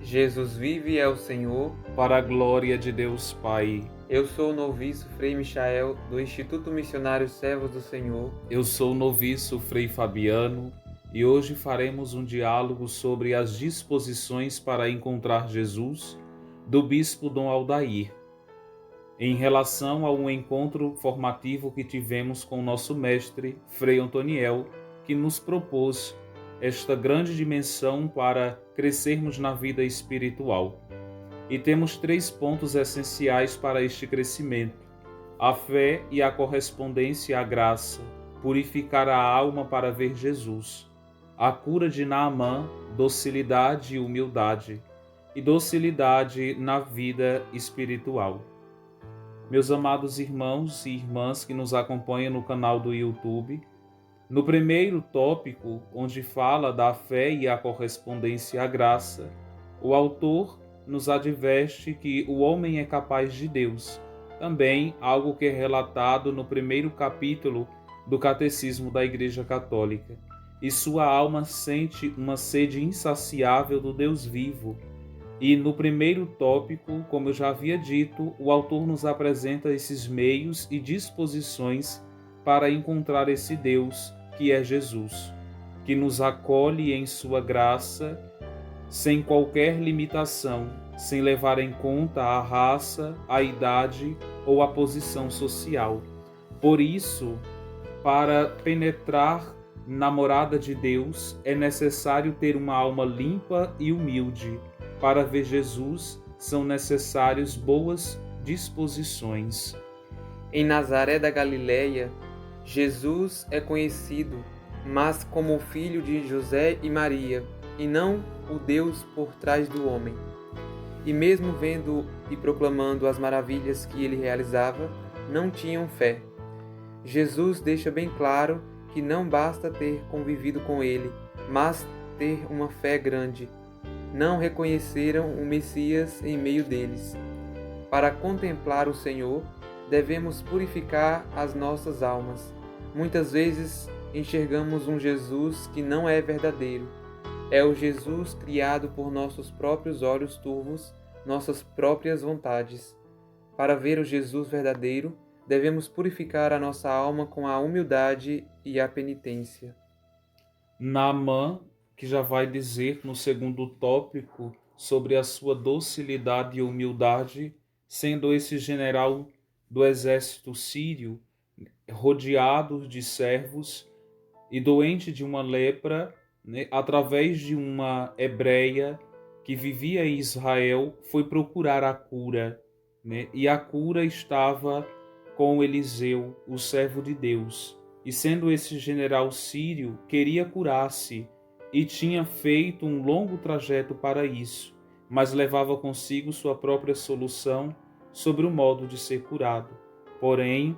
Jesus vive é o Senhor. Para a glória de Deus Pai. Eu sou o noviço Frei Michael, do Instituto Missionário Servos do Senhor. Eu sou o noviço Frei Fabiano e hoje faremos um diálogo sobre as disposições para encontrar Jesus do Bispo Dom Aldair, em relação a um encontro formativo que tivemos com o nosso mestre Frei Antoniel, que nos propôs esta grande dimensão para crescermos na vida espiritual. E temos 3 pontos essenciais para este crescimento: a fé e a correspondência à graça, purificar a alma para ver Jesus, a cura de Naamã, docilidade e humildade, e docilidade na vida espiritual. Meus amados irmãos e irmãs que nos acompanham no canal do YouTube, no primeiro tópico, onde fala da fé e a correspondência à graça, o autor nos adverte que o homem é capaz de Deus, também algo que é relatado no primeiro capítulo do Catecismo da Igreja Católica, e sua alma sente uma sede insaciável do Deus vivo. E no primeiro tópico, como eu já havia dito, o autor nos apresenta esses meios e disposições para encontrar esse Deus que é Jesus, que nos acolhe em sua graça, sem qualquer limitação, sem levar em conta a raça, a idade ou a posição social. Por isso, para penetrar na morada de Deus, é necessário ter uma alma limpa e humilde. Para ver Jesus, são necessárias boas disposições. Em Nazaré da Galileia, Jesus é conhecido, mas como o filho de José e Maria, e não o Deus por trás do homem. E mesmo vendo e proclamando as maravilhas que ele realizava, não tinham fé. Jesus deixa bem claro que não basta ter convivido com ele, mas ter uma fé grande. Não reconheceram o Messias em meio deles. Para contemplar o Senhor, devemos purificar as nossas almas. Muitas vezes enxergamos um Jesus que não é verdadeiro. É o Jesus criado por nossos próprios olhos turvos, nossas próprias vontades. Para ver o Jesus verdadeiro, devemos purificar a nossa alma com a humildade e a penitência. Naamã, que já vai dizer no segundo tópico sobre a sua docilidade e humildade, sendo esse general do exército sírio, rodeado de servos e doente de uma lepra, através de uma hebreia que vivia em Israel, foi procurar a cura, e a cura estava com Eliseu, o servo de Deus. E sendo esse general sírio, queria curar-se e tinha feito um longo trajeto para isso, mas levava consigo sua própria solução sobre o modo de ser curado. Porém,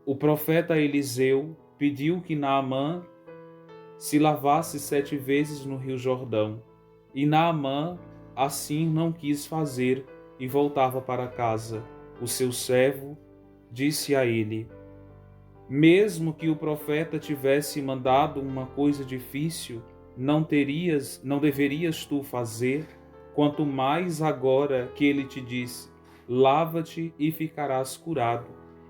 o profeta Eliseu pediu que Naamã se lavasse 7 vezes no Rio Jordão. E Naamã assim não quis fazer e voltava para casa. O seu servo disse a ele: mesmo que o profeta tivesse mandado uma coisa difícil, não deverias tu fazer? Quanto mais agora que ele te disse: lava-te e ficarás curado.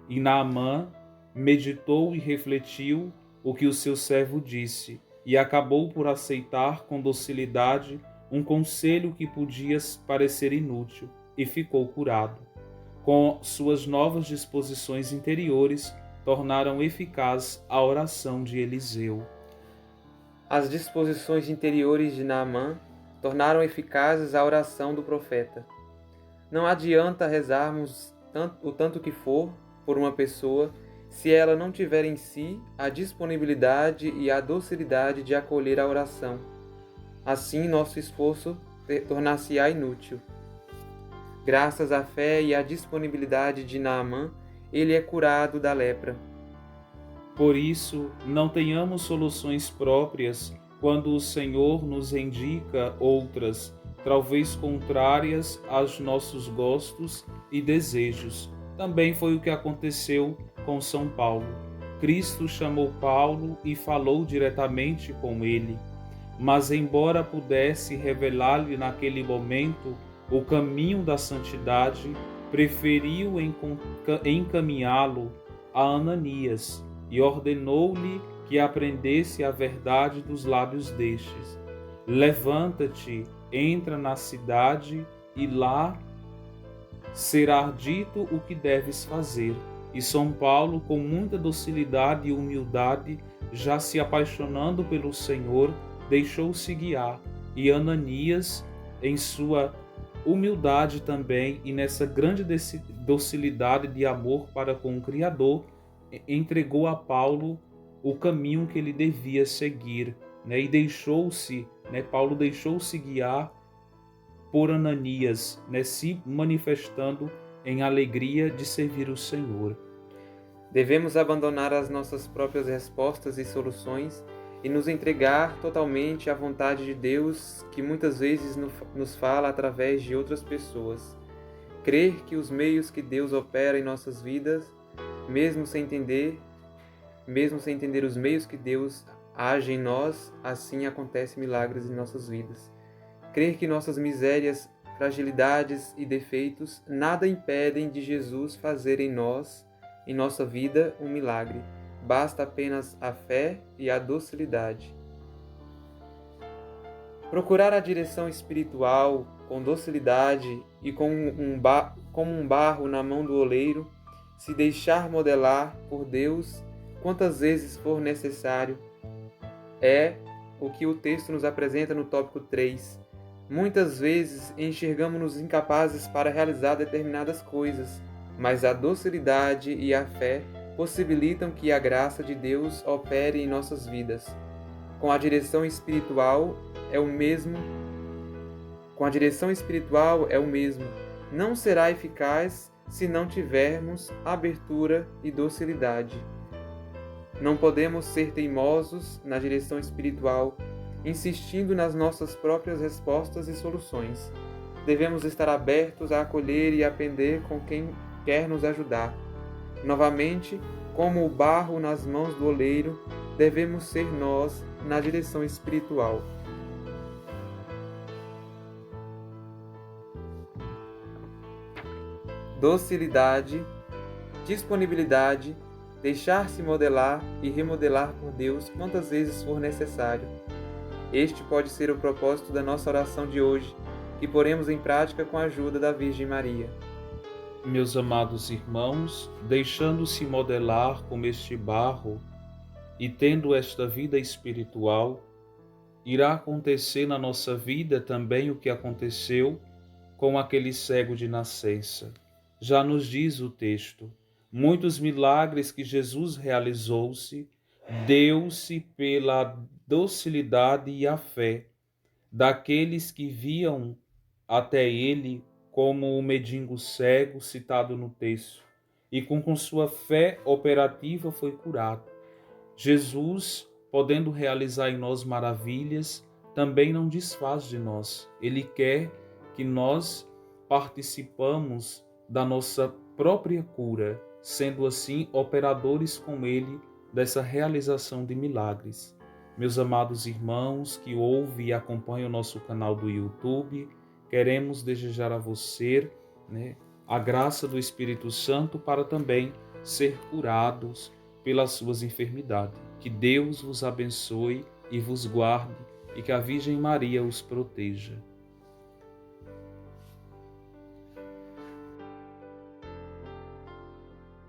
E Naamã meditou e refletiu o que o seu servo disse, e acabou por aceitar com docilidade um conselho que podia parecer inútil, e ficou curado. Com suas novas disposições interiores, tornaram eficaz a oração de Eliseu. As disposições interiores de Naamã tornaram eficazes a oração do profeta. Não adianta rezarmos o tanto que for por uma pessoa se ela não tiver em si a disponibilidade e a docilidade de acolher a oração. Assim, nosso esforço tornar-se-á inútil. Graças à fé e à disponibilidade de Naamã, ele é curado da lepra. Por isso, não tenhamos soluções próprias quando o Senhor nos indica outras, talvez contrárias aos nossos gostos e desejos. Também foi o que aconteceu com São Paulo. Cristo chamou Paulo e falou diretamente com ele. mas embora pudesse revelar-lhe naquele momento o caminho da santidade, preferiu encaminhá-lo a Ananias e ordenou-lhe que aprendesse a verdade dos lábios destes. Levanta-te, entra na cidade e lá será dito o que deves fazer. E São Paulo, com muita docilidade e humildade, já se apaixonando pelo Senhor, deixou-se guiar. E Ananias, em sua humildade também e nessa grande docilidade de amor para com o Criador, entregou a Paulo o caminho que ele devia seguir, E deixou-se, Paulo deixou-se guiar por Ananias, se manifestando em alegria de servir o Senhor. Devemos abandonar as nossas próprias respostas e soluções e nos entregar totalmente à vontade de Deus, que muitas vezes nos fala através de outras pessoas. Crer que os meios que Deus opera em nossas vidas, mesmo sem entender os meios que Deus age em nós, assim acontecem milagres em nossas vidas. Crer que nossas misérias, fragilidades e defeitos nada impedem de Jesus fazer em nossa vida, um milagre. Basta apenas a fé e a docilidade. Procurar a direção espiritual com docilidade e como um barro na mão do oleiro, se deixar modelar por Deus quantas vezes for necessário, é o que o texto nos apresenta no tópico 3. Muitas vezes enxergamos-nos incapazes para realizar determinadas coisas, mas a docilidade e a fé possibilitam que a graça de Deus opere em nossas vidas. Com a direção espiritual é o mesmo. Não será eficaz se não tivermos abertura e docilidade. Não podemos ser teimosos na direção espiritual, insistindo nas nossas próprias respostas e soluções. Devemos estar abertos a acolher e aprender com quem quer nos ajudar. Novamente, como o barro nas mãos do oleiro, devemos ser nós na direção espiritual. Docilidade, disponibilidade, deixar-se modelar e remodelar por Deus quantas vezes for necessário. Este pode ser o propósito da nossa oração de hoje, que poremos em prática com a ajuda da Virgem Maria. Meus amados irmãos, deixando-se modelar como este barro e tendo esta vida espiritual, irá acontecer na nossa vida também o que aconteceu com aquele cego de nascença. Já nos diz o texto, muitos milagres que Jesus realizou-se, deu-se pela docilidade e a fé daqueles que viam até ele, como o mendigo cego citado no texto, e com sua fé operativa foi curado. Jesus, podendo realizar em nós maravilhas, também não desfaz de nós. Ele quer que nós participamos da nossa própria cura, sendo assim operadores com Ele dessa realização de milagres. Meus amados irmãos que ouvem e acompanham o nosso canal do YouTube, queremos desejar a você, a graça do Espírito Santo para também ser curados pelas suas enfermidades. Que Deus vos abençoe e vos guarde e que a Virgem Maria os proteja.